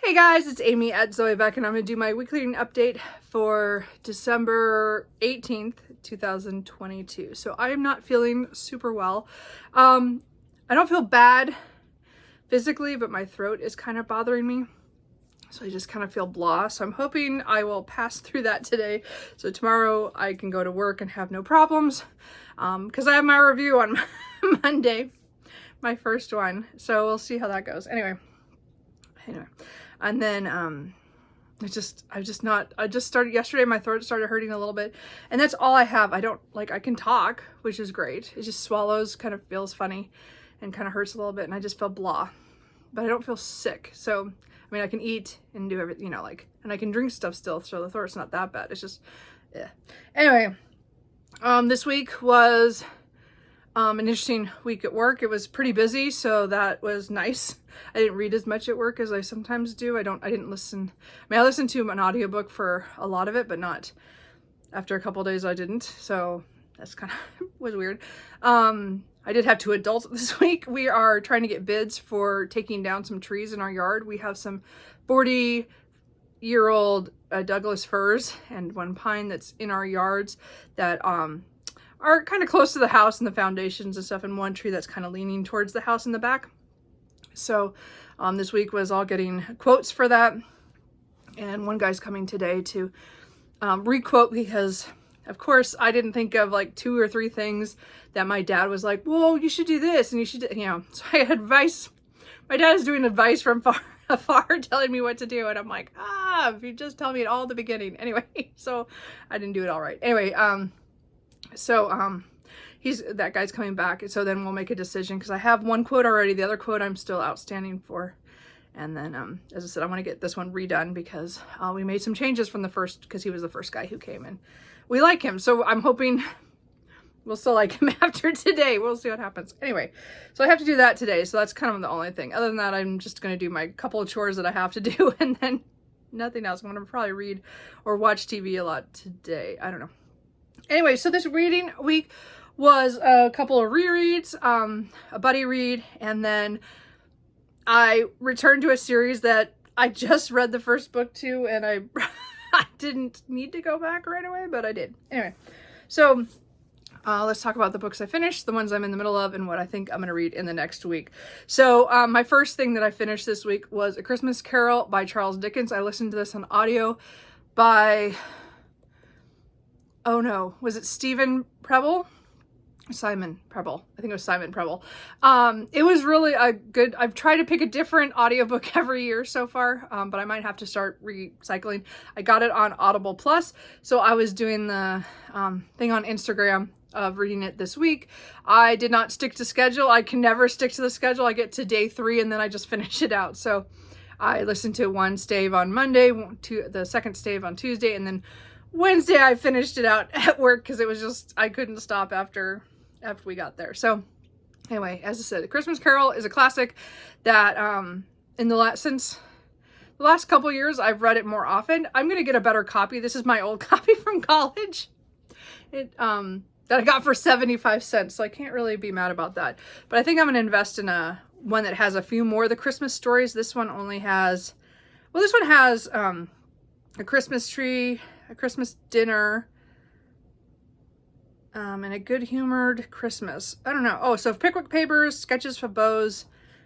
Hey guys, it's Amy at Zoe Beck, and I'm going to do my weekly reading update for December 18th, 2022. So I am not feeling super well. I don't feel bad physically, but my throat is kind of bothering me. So I just kind of feel blah. So I'm hoping I will pass through that today. So tomorrow I can go to work and have no problems. Because I have my review on Monday, my first one. So we'll see how that goes. Anyway. And then I just started yesterday, my throat started hurting a little bit, and that's all I have. I can talk, which is great. It just swallows, kind of feels funny and kind of hurts a little bit, and I just feel blah, but I don't feel sick. So I mean, I can eat and do everything, and I can drink stuff still, so the throat's not that bad. It's just anyway. This week was an interesting week at work. It was pretty busy, so that was nice. I didn't read as much at work as I sometimes do. I didn't listen. I listened to an audiobook for a lot of it, but not after a couple of days I didn't. So that's kind of was weird. I did have 2 adults this week. We are trying to get bids for taking down some trees in our yard. We have some 40-year-old Douglas firs and one pine that's in our yards that are kind of close to the house and the foundations and stuff, and one tree that's kind of leaning towards the house in the back. So this week was all getting quotes for that, and one guy's coming today to re-quote, because of course I didn't think of like 2 or 3 things that my dad was like, whoa, you should do this and you should do, so I had advice. My dad is doing advice from afar telling me what to do, and I'm like, if you just tell me at all the beginning. Anyway, so I didn't do it all right. Anyway, that guy's coming back, so then we'll make a decision, because I have one quote already. The other quote I'm still outstanding for. And then, as I said, I want to get this one redone, because we made some changes from the first, because he was the first guy who came, and we like him. So I'm hoping we'll still like him after today. We'll see what happens. Anyway, so I have to do that today. So that's kind of the only thing. Other than that, I'm just going to do my couple of chores that I have to do, and then nothing else. I'm going to probably read or watch TV a lot today. I don't know. Anyway, so this reading week was a couple of rereads, a buddy read, and then I returned to a series that I just read the first book to, and I didn't need to go back right away, but I did. Anyway, so let's talk about the books I finished, the ones I'm in the middle of, and what I think I'm going to read in the next week. So my first thing that I finished this week was A Christmas Carol by Charles Dickens. I listened to this on audio by... oh no, was it Stephen Preble? Simon Preble. I think it was Simon Preble. It was really a good, I've tried to pick a different audiobook every year so far, but I might have to start recycling. I got it on Audible Plus, so I was doing the thing on Instagram of reading it this week. I did not stick to schedule. I can never stick to the schedule. I get to day 3 and then I just finish it out. So I listened to one stave on Monday, the second stave on Tuesday, and then Wednesday I finished it out at work, because it was just, I couldn't stop after we got there. So anyway, as I said, A Christmas Carol is a classic that since the last couple years I've read it more often. I'm going to get a better copy. This is my old copy from college. That I got for 75 cents. So I can't really be mad about that. But I think I'm going to invest in one that has a few more of the Christmas stories. This one only has, this one has a Christmas tree, a Christmas dinner, and a good-humored Christmas. I don't know. Oh, so Pickwick Papers, Sketches for Bows.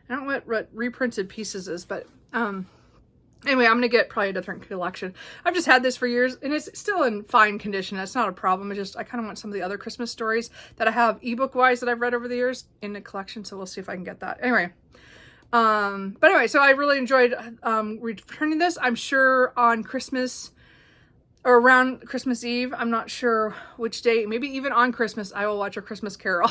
I don't know what reprinted pieces is, but anyway, I'm going to get probably a different collection. I've just had this for years, and it's still in fine condition. That's not a problem. It's just I kind of want some of the other Christmas stories that I have ebook-wise that I've read over the years in the collection, so we'll see if I can get that. Anyway. But anyway, so I really enjoyed returning this. I'm sure on Christmas or around Christmas Eve, I'm not sure which day, maybe even on Christmas, I will watch A Christmas Carol.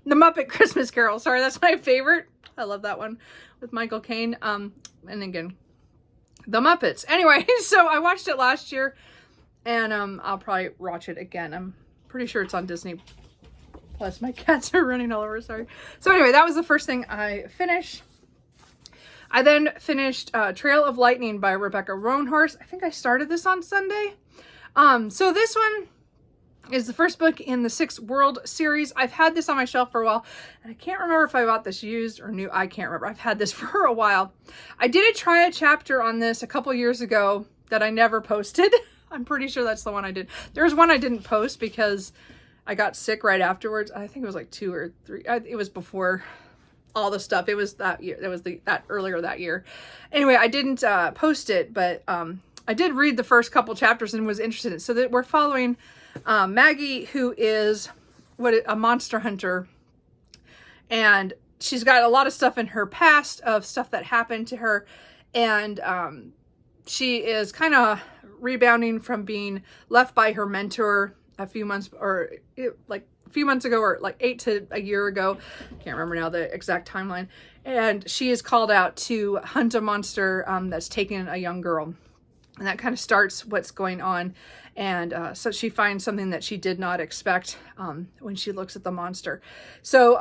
The Muppet Christmas Carol. Sorry, that's my favorite. I love that one with Michael Caine. And again, The Muppets. Anyway, so I watched it last year, and I'll probably watch it again. I'm pretty sure it's on Disney Plus. My cats are running all over, sorry. So anyway, that was the first thing I finished. I then finished Trail of Lightning by Rebecca Roanhorse. I think I started this on Sunday. So this one is the first book in the 6 World series. I've had this on my shelf for a while, and I can't remember if I bought this used or new. I can't remember. I've had this for a while. I did try a chapter on this a couple years ago that I never posted. I'm pretty sure that's the one I did. There was one I didn't post because I got sick right afterwards. I think it was like 2 or 3. It was before all the stuff. It was that year. It was that earlier that year. Anyway, I didn't post it, but I did read the first couple chapters and was interested in it. So that we're following Maggie, who is a monster hunter, and she's got a lot of stuff in her past of stuff that happened to her, and she is kind of rebounding from being left by her mentor a few months ago, or like 8 to a year ago. Can't remember now the exact timeline. And she is called out to hunt a monster that's taken a young girl. And that kind of starts what's going on. And so she finds something that she did not expect when she looks at the monster. So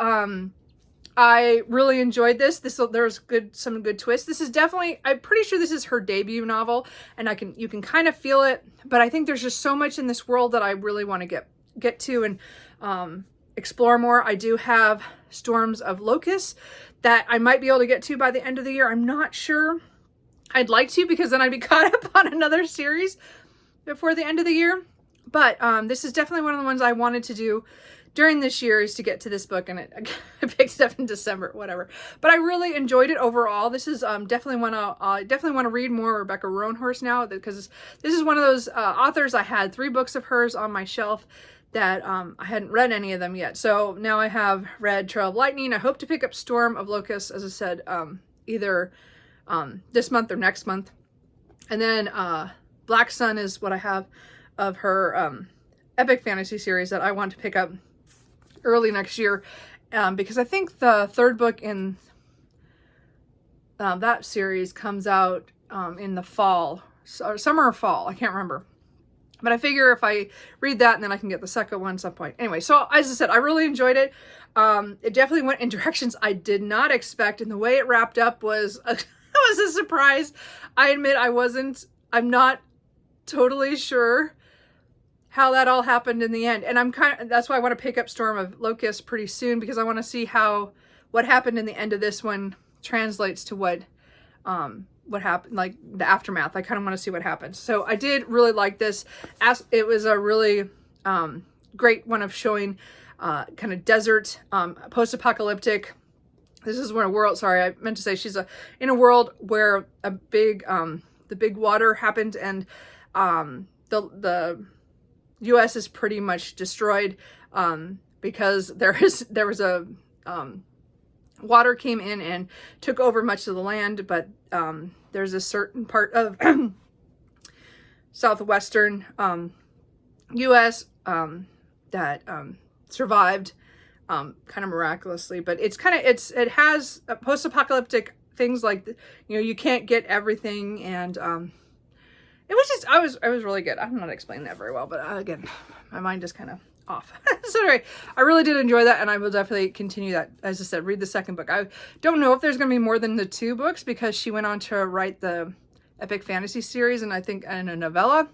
I really enjoyed this. There's some good twists. This is definitely, I'm pretty sure this is her debut novel, and you can kind of feel it. But I think there's just so much in this world that I really want to get to and explore more. I do have Storms of Locusts that I might be able to get to by the end of the year. I'm not sure. I'd like to, because then I'd be caught up on another series before the end of the year. But this is definitely one of the ones I wanted to do during this year, is to get to this book, and I picked it up in December, whatever. But I really enjoyed it overall. This is definitely want to read more Rebecca Roanhorse now, because this is one of those authors. I had 3 books of hers on my shelf that I hadn't read any of them yet. So now I have read Trail of Lightning. I hope to pick up Storm of Locusts, as I said, either this month or next month. And then Black Sun is what I have of her epic fantasy series that I want to pick up early next year, because I think the 3rd book in that series comes out in the fall, summer or fall, I can't remember. But I figure if I read that, and then I can get the second one at some point. Anyway, so as I said, I really enjoyed it. It definitely went in directions I did not expect, and the way it wrapped up was was a surprise. I admit I'm not totally sure how that all happened in the end. And that's why I want to pick up Storm of Locusts pretty soon, because I want to see what happened in the end of this one translates to what happened, like the aftermath. I kind of want to see what happens. So I did really like this. It was a really great one of showing kind of desert, post-apocalyptic. This is when I meant to say she's in a world where the big water happened, and the U.S. is pretty much destroyed because there was a water came in and took over much of the land, but there's a certain part of southwestern U.S. That survived kind of miraculously. But it has post-apocalyptic things like, you can't get everything, and it was just, I was really good. I'm not explaining that very well, but again, my mind is kind of off. So anyway, I really did enjoy that, and I will definitely continue that. As I said, read the second book. I don't know if there's going to be more than the 2 books, because she went on to write the epic fantasy series, and I think in a novella.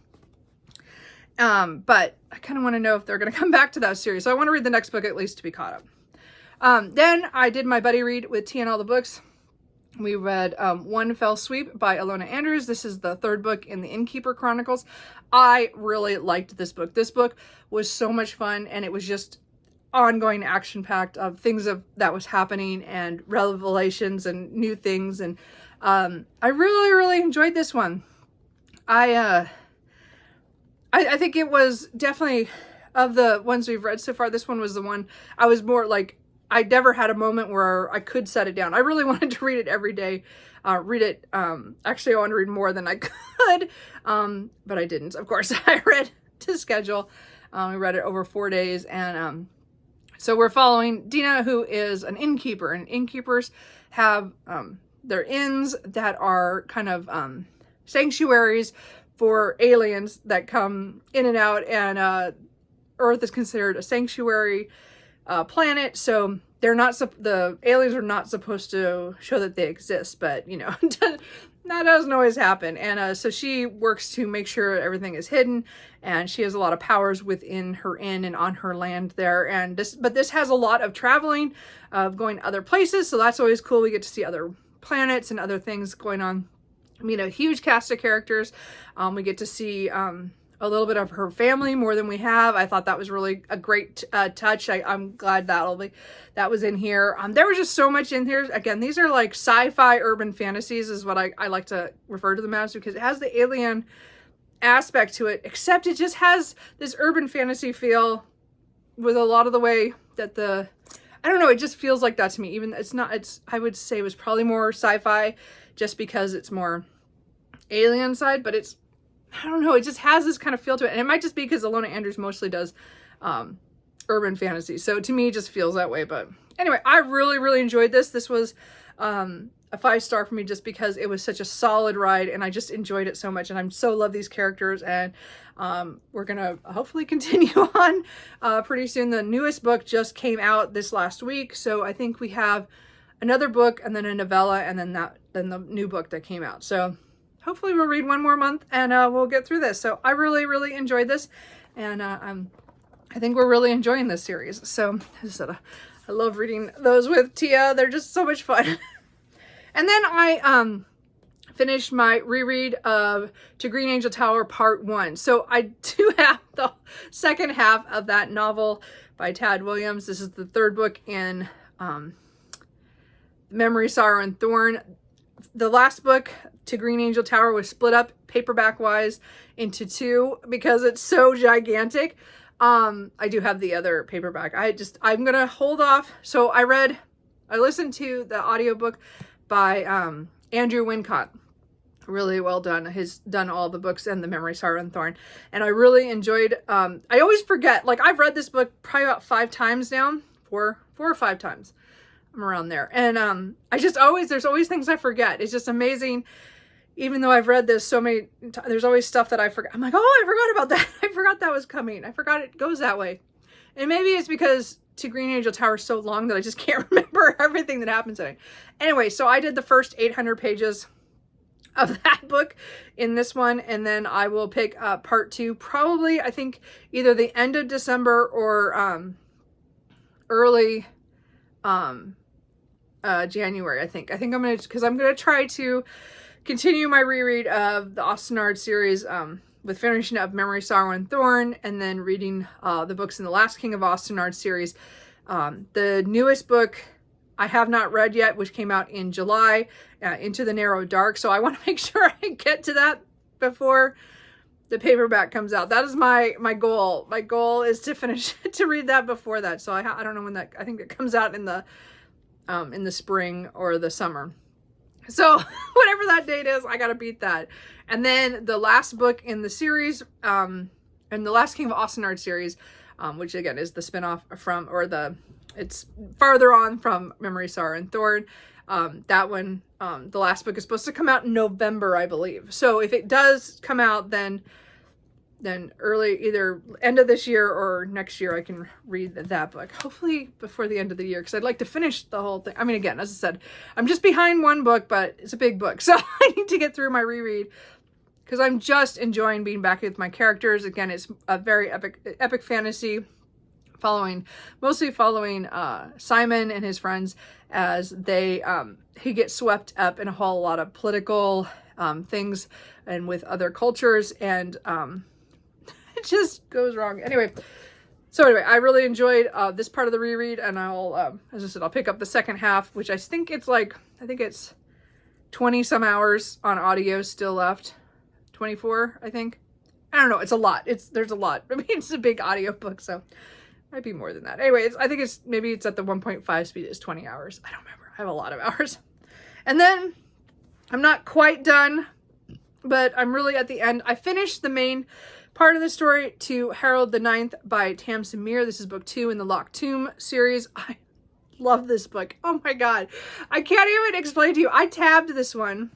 But I kind of want to know if they're going to come back to that series. So I want to read the next book at least to be caught up. Then I did my buddy read with Tea and All the Books. We read One Fell Sweep by Alona Andrews. This is the 3rd book in the Innkeeper Chronicles. I really liked this book. This book was so much fun, and it was just ongoing action-packed of things that was happening, and revelations and new things. And I really, really enjoyed this one. I think it was definitely, of the ones we've read so far, this one was the one I was more like, I never had a moment where I could set it down. I really wanted to read it every day. Actually, I wanted to read more than I could, but I didn't. Of course, I read to schedule. We read it over 4 days, and so we're following Dina, who is an innkeeper, and innkeepers have their inns that are kind of sanctuaries for aliens that come in and out, and Earth is considered a sanctuary planet, so the aliens are not supposed to show that they exist, but that doesn't always happen. And so she works to make sure everything is hidden, and she has a lot of powers within her inn and on her land there. But this has a lot of traveling, of going other places, so that's always cool. We get to see other planets and other things going on. I mean, a huge cast of characters. We get to see a little bit of her family, more than we have. I thought that was really a great touch. I'm glad that was in here. There was just so much in here. Again, these are like sci-fi urban fantasies is what I like to refer to them as, because it has the alien aspect to it, except it just has this urban fantasy feel with a lot of the way that I don't know, it just feels like that to me. Even I would say it was probably more sci-fi just because it's more alien side, but I don't know, it just has this kind of feel to it. And it might just be because Ilona Andrews mostly does urban fantasy. So to me, it just feels that way. But anyway, I really, really enjoyed this. This was a 5-star for me just because it was such a solid ride and I just enjoyed it so much. And I so love these characters, and we're going to hopefully continue on pretty soon. The newest book just came out this last week. So I think we have another book and then a novella and then the new book that came out. So hopefully we'll read one more month and we'll get through this. So I really, really enjoyed this, and I think we're really enjoying this series. So as I said, I love reading those with Tia. They're just so much fun. And then I finished my reread of To Green Angel Tower Part 1. So I do have the second half of that novel by Tad Williams. This is the third book in Memory, Sorrow, and Thorn. The last book, To Green Angel Tower, was split up paperback wise into 2 because it's so gigantic. I do have the other paperback. I'm gonna hold off. So I listened to the audiobook by Andrew Wincott. Really well done. He's done all the books and the Memory, Sorrow, and Thorn, and I really enjoyed. I always forget, like I've read this book probably about 5 times now, 4 or 5 times. I'm around there. And there's always things I forget. It's just amazing. Even though I've read this so many times, there's always stuff that I forget. I'm like, oh, I forgot about that. I forgot that was coming. I forgot it goes that way. And maybe it's because To Green Angel Tower is so long that I just can't remember everything that happens in it. Anyway, so I did the first 800 pages of that book in this one, and then I will pick up part 2 probably, I think, either the end of December or early January. I think I'm gonna try to continue my reread of the Austenard series with finishing up Memory, Sorrow, and Thorn, and then reading the books in the Last King of Austenard series. The newest book I have not read yet, which came out in July, Into the Narrow Dark. So I want to make sure I get to that before the paperback comes out. That is my goal. My goal is to finish to read that before that. So I don't know when that. I think it comes out in the spring or the summer. So whatever that date is, I gotta beat that. And then the last book in the series, and the Last King of Austenard series, which again is the spinoff from, it's farther on from Memory, Sorrow, and Thorn. That one, the last book is supposed to come out in November, I believe. So if it does come out, then early, either end of this year or next year, I can read that book. Hopefully before the end of the year, because I'd like to finish the whole thing. I mean, again, as I said, I'm just behind one book, but it's a big book. So I need to get through my reread because I'm just enjoying being back with my characters. Again, it's a very epic fantasy mostly following Simon and his friends as he gets swept up in a whole lot of political things and with other cultures, and it just goes wrong. Anyway, I really enjoyed this part of the reread, and I'll, as I said, I'll pick up the second half, which I think it's 20 some hours on audio still left. 24, I think. I don't know. It's a lot. There's a lot. I mean, it's a big audio book, so might be more than that. Anyway, I think it's at the 1.5 speed. It's 20 hours. I don't remember. I have a lot of hours. And then I'm not quite done, but I'm really at the end. I finished the main part of the story to Harold the Ninth by Tam Samir. This is book 2 in the Locked Tomb series. I love this book. Oh my God. I can't even explain to you. I tabbed this one,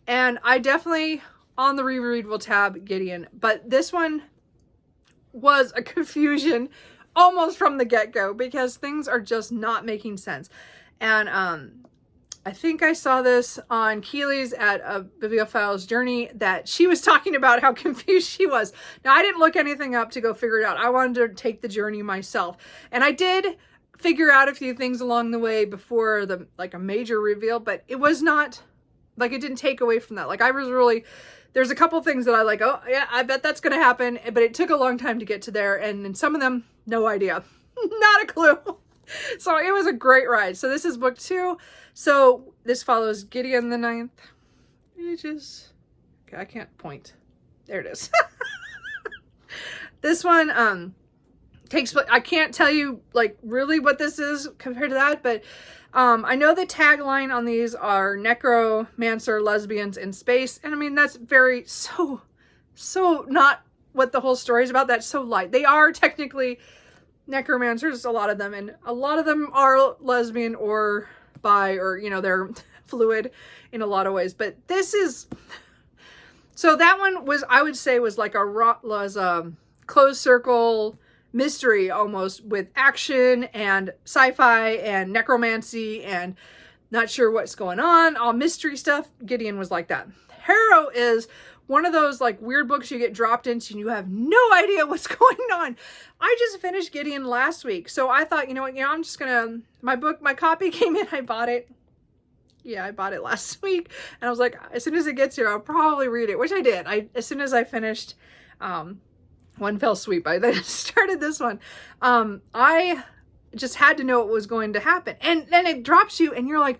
and I definitely on the reread will tab Gideon, but this one was a confusion almost from the get-go because things are just not making sense. And I think I saw this on Keeley's at a Bibliophile's Journey, that she was talking about how confused she was. Now, I didn't look anything up to go figure it out. I wanted to take the journey myself. And I did figure out a few things along the way before the, like, a major reveal, but it was not, like, it didn't take away from that. Like, I was really, there's a couple things that I like, oh yeah, I bet that's going to happen. But it took a long time to get to there. And in some of them, no idea, not a clue. So it was a great ride. So this is book 2. So this follows Gideon the Ninth. It is, okay, I can't point. There it is. This one takes, I can't tell you like really what this is compared to that, but I know the tagline on these are necromancer lesbians in space. And I mean, that's very, so not what the whole story is about. That's so light. They are technically necromancers, a lot of them, and a lot of them are lesbian or bi, or, you know, they're fluid in a lot of ways. But this is, so that one was, I would say, was like a closed circle mystery almost, with action and sci-fi and necromancy and not sure what's going on, all mystery stuff. Gideon was like that. Harrow is one of those like weird books you get dropped into and you have no idea what's going on. I just finished Gideon last week. So I thought, you know what, I'm just gonna, my copy came in, I bought it. Yeah, I bought it last week. And I was like, as soon as it gets here, I'll probably read it, which I did. As soon as I finished one fell swoop, I then started this one. I just had to know what was going to happen. And then it drops you and you're like,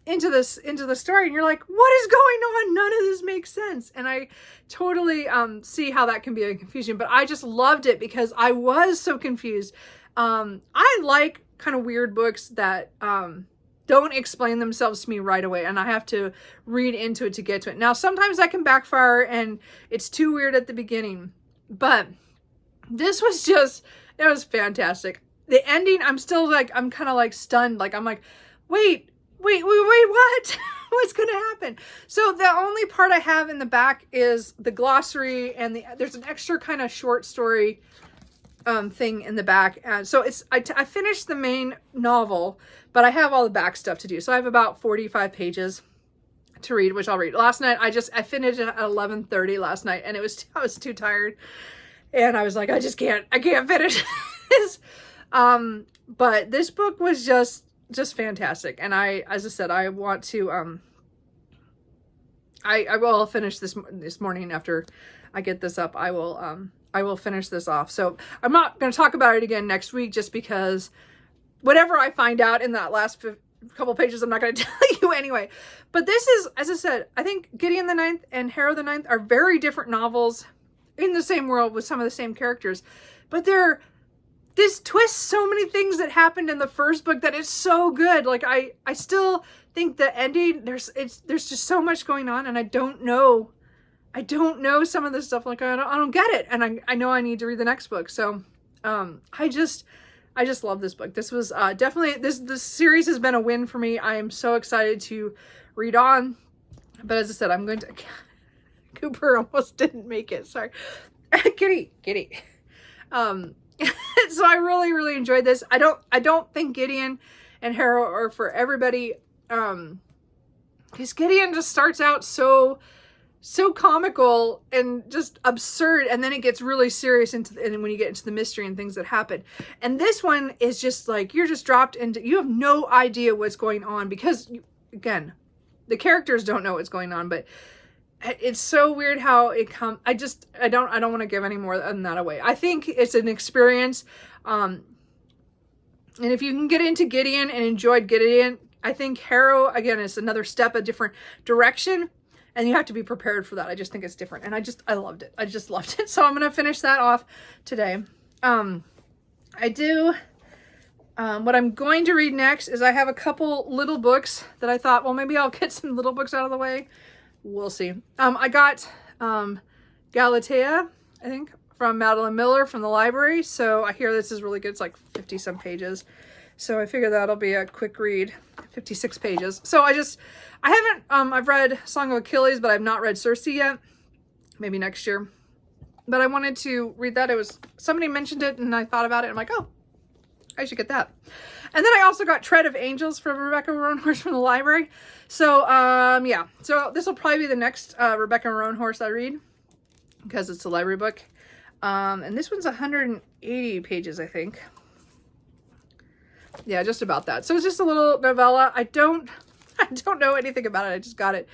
into the story, and you're like, what is going on? None of this makes sense. And I totally see how that can be a confusion, but I just loved it because I was so confused. I like kind of weird books that don't explain themselves to me right away, and I have to read into it to get to it. Now, sometimes that can backfire and it's too weird at the beginning, but this was just, it was fantastic. The ending, I'm still like, I'm kind of like stunned. Like, I'm like, wait, what? What's going to happen? So the only part I have in the back is the glossary, and there's an extra kind of short story thing in the back. And so it's, I finished the main novel, but I have all the back stuff to do. So I have about 45 pages to read, which I'll read. Last night, I finished at 11:30 last night, and I was too tired. And I was like, I can't finish this. But this book was just fantastic. And as I said, I want to, I will finish this morning after I get this up. I will finish this off. So I'm not going to talk about it again next week, just because whatever I find out in that last couple pages, I'm not going to tell you anyway. But this is, as I said, I think Gideon the Ninth and Harrow the Ninth are very different novels in the same world with some of the same characters, but this twists so many things that happened in the first book that is so good. Like, I still think the ending, there's just so much going on, and I don't know some of this stuff. Like, I don't get it, and I know I need to read the next book. So I just love this book. This was definitely, this series has been a win for me. I am so excited to read on, but as I said, I'm going to Cooper almost didn't make it, sorry. Kitty. So I really enjoyed this. I don't think Gideon and Harrow are for everybody, because Gideon just starts out so comical and just absurd, and then it gets really serious and when you get into the mystery and things that happen. And this one is just like, you're just dropped into, you have no idea what's going on, because again, the characters don't know what's going on, but it's so weird how it comes. I don't want to give any more than that away. I think it's an experience. And if you can get into Gideon and enjoyed Gideon, I think Harrow, again, is another step, a different direction, and you have to be prepared for that. I just think it's different, and I loved it. I just loved it. So I'm going to finish that off today. What I'm going to read next is, I have a couple little books that I thought, well, maybe I'll get some little books out of the way. We'll see. I got Galatea, I think, from Madeline Miller from the library. So I hear this is really good. It's like 50 some pages. So I figure that'll be a quick read. 56 pages. So I've read Song of Achilles, but I've not read Circe yet. Maybe next year. But I wanted to read that. Somebody mentioned it and I thought about it. I'm like, oh, I should get that. And then I also got Tread of Angels from Rebecca Roanhorse from the library. So, yeah. So this will probably be the next Rebecca Roanhorse I read, because it's a library book. And this one's 180 pages, I think. Yeah, just about that. So it's just a little novella. I don't know anything about it. I just got it.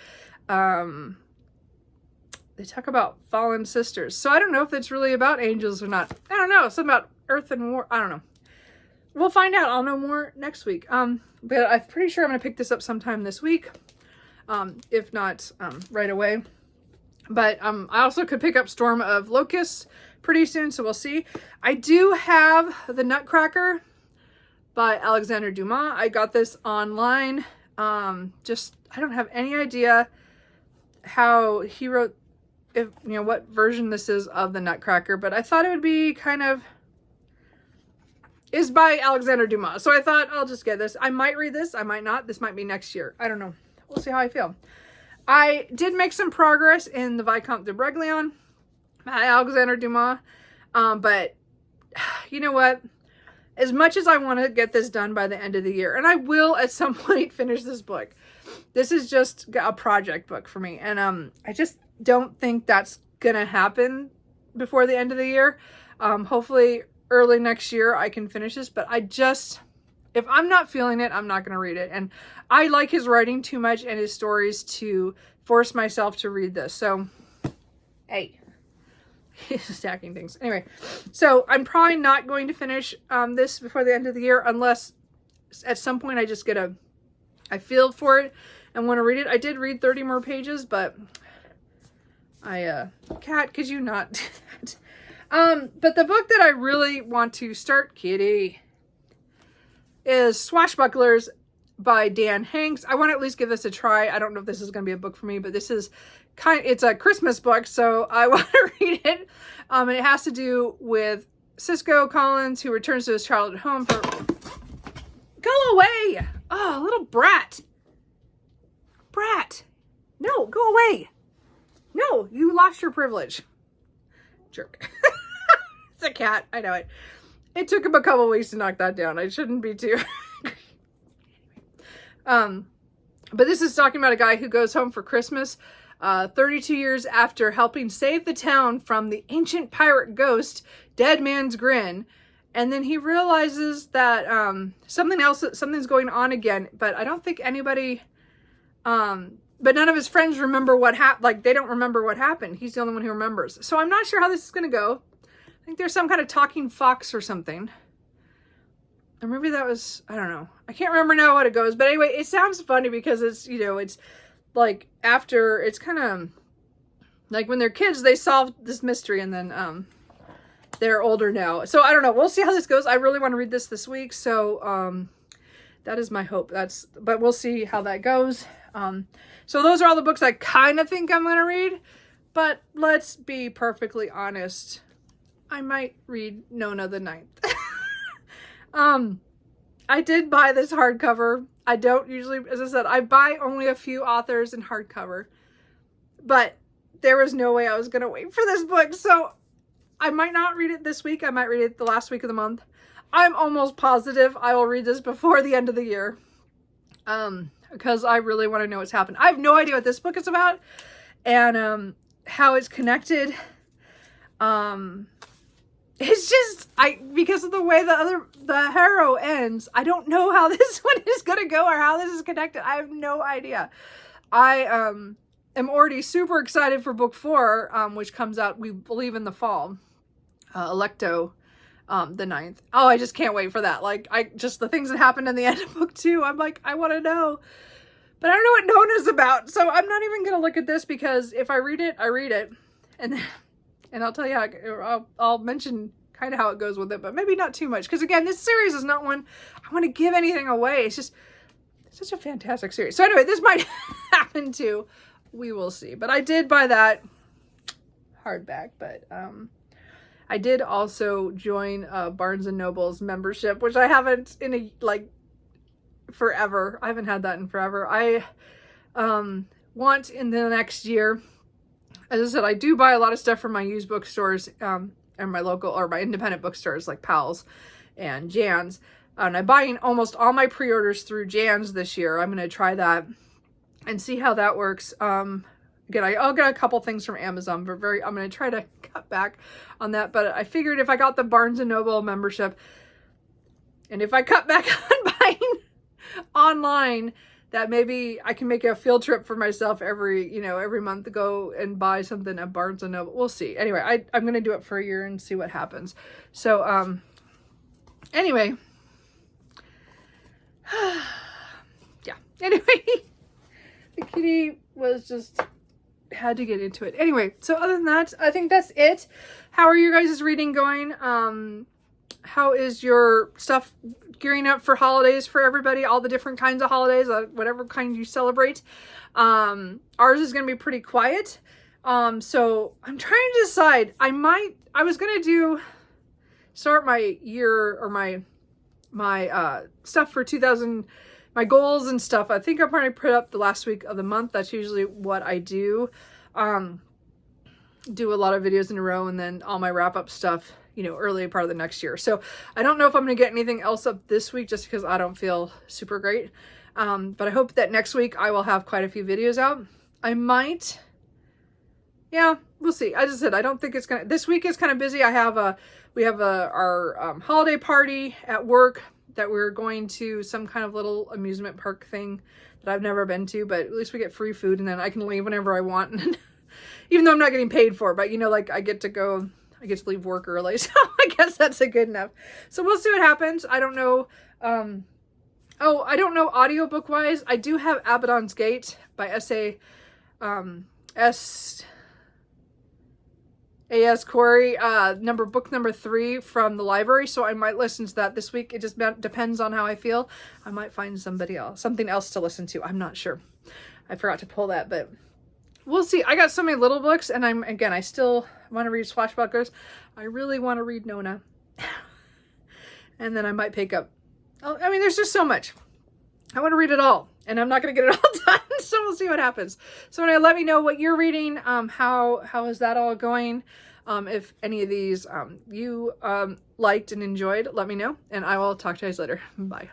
They talk about fallen sisters. So I don't know if it's really about angels or not. I don't know. Something about earth and war. I don't know. We'll find out. I'll know more next week. But I'm pretty sure I'm going to pick this up sometime this week. If not, right away. But, I also could pick up Storm of Locusts pretty soon. So we'll see. I do have The Nutcracker by Alexander Dumas. I got this online. I don't have any idea how he wrote, if you know what version this is of The Nutcracker, but I thought it would be kind of, is by Alexander Dumas. So I thought I'll just get this. I might read this, I might not. This might be next year. I don't know. We'll see how I feel. I did make some progress in the Vicomte de Broglie by Alexander Dumas. But you know what? As much as I want to get this done by the end of the year, and I will at some point finish this book, this is just a project book for me. And I just don't think that's gonna happen before the end of the year. Hopefully early next year I can finish this, but if I'm not feeling it, I'm not gonna read it. And I like his writing too much and his stories to force myself to read this. So, hey. He's stacking things. Anyway, so I'm probably not going to finish this before the end of the year, unless at some point I feel for it and want to read it. I did read 30 more pages, but Cat, could you not do that? But the book that I really want to start, Kitty, is Swashbucklers by Dan Hanks. I want to at least give this a try. I don't know if this is going to be a book for me, but this is it's a Christmas book, so I want to read it. And it has to do with Cisco Collins, who returns to his childhood home for... Go away! Oh, little brat. Brat. No, go away. No, you lost your privilege. Jerk. It's a cat. I know it. It took him a couple weeks to knock that down. I shouldn't be too... But this is talking about a guy who goes home for Christmas 32 years after helping save the town from the ancient pirate ghost, Dead Man's Grin. And then he realizes that something's going on again, but I don't think anybody, but none of his friends remember what happened. Like, they don't remember what happened. He's the only one who remembers. So I'm not sure how this is going to go. I think there's some kind of talking fox or something. Or maybe that was, I don't know. I can't remember now what it goes. But anyway, it sounds funny because it's, it's like after, it's kind of like when they're kids, they solve this mystery and then they're older now. So I don't know. We'll see how this goes. I really want to read this week. So that is my hope. But we'll see how that goes. So those are all the books I kind of think I'm going to read. But let's be perfectly honest. I might read Nona the Ninth. I did buy this hardcover. I don't usually, as I said, I buy only a few authors in hardcover, but there was no way I was going to wait for this book. So I might not read it this week. I might read it the last week of the month. I'm almost positive I will read this before the end of the year. Because I really want to know what's happened. I have no idea what this book is about and, how it's connected. It's just, because of the way the hero ends, I don't know how this one is going to go or how this is connected. I have no idea. I am already super excited for book 4, which comes out, we believe, in the fall. Electo, the 9th. Oh, I just can't wait for that. Like, the things that happened in the end of book 2, I'm like, I want to know. But I don't know what Nona's about. So I'm not even going to look at this because if I read it, I read it. And I'll tell you how, I'll mention kind of how it goes with it, but maybe not too much. Because again, this series is not one I want to give anything away. It's just such a fantastic series. So anyway, this might happen too. We will see. But I did buy that hardback. But I did also join Barnes & Noble's membership, which I haven't in forever. I haven't had that in forever. I want in the next year. As I said, I do buy a lot of stuff from my used bookstores and my local or my independent bookstores like Powell's. and Jan's. And I'm buying almost all my pre-orders through Jan's this year. I'm going to try that and see how that works. Again, I'll get a couple things from Amazon, but I'm going to try to cut back on that. But I figured if I got the Barnes & Noble membership, and if I cut back on buying online, that maybe I can make a field trip for myself every month to go and buy something at Barnes & Noble. We'll see. Anyway, I'm going to do it for a year and see what happens. So, anyway. Yeah. Anyway, the kitty was just... had to get into it. Anyway, so other than that, I think that's it. How are you guys' reading going? How is your stuff gearing up for holidays for everybody? All the different kinds of holidays, whatever kind you celebrate. Ours is going to be pretty quiet. So I'm trying to decide. I was going to start my year or my stuff for 2000, my goals and stuff. I think I'm going to put up the last week of the month. That's usually what I do. Do a lot of videos in a row, and then all my wrap up stuff, early part of the next year. So I don't know if I'm going to get anything else up this week just because I don't feel super great. But I hope that next week I will have quite a few videos out. I might, yeah, we'll see. I just said, I don't think it's going to, this week is kind of busy. We have our holiday party at work that we're going to, some kind of little amusement park thing that I've never been to, but at least we get free food, and then I can leave whenever I want. And even though I'm not getting paid for it, but I get to leave work early. So I guess that's a good enough. So we'll see what happens. I don't know. I don't know audiobook wise. I do have Abaddon's Gate by A.S. Corey, book number 3 from the library. So I might listen to that this week. It just depends on how I feel. I might find something else to listen to. I'm not sure. I forgot to pull that, but we'll see. I got so many little books, and I still want to read Swashbucklers. I really want to read Nona. And then I might pick up, there's just so much. I want to read it all, and I'm not going to get it all done. So we'll see what happens. So let me know what you're reading. How is that all going? If any of these you liked and enjoyed, let me know, and I will talk to you guys later. Bye.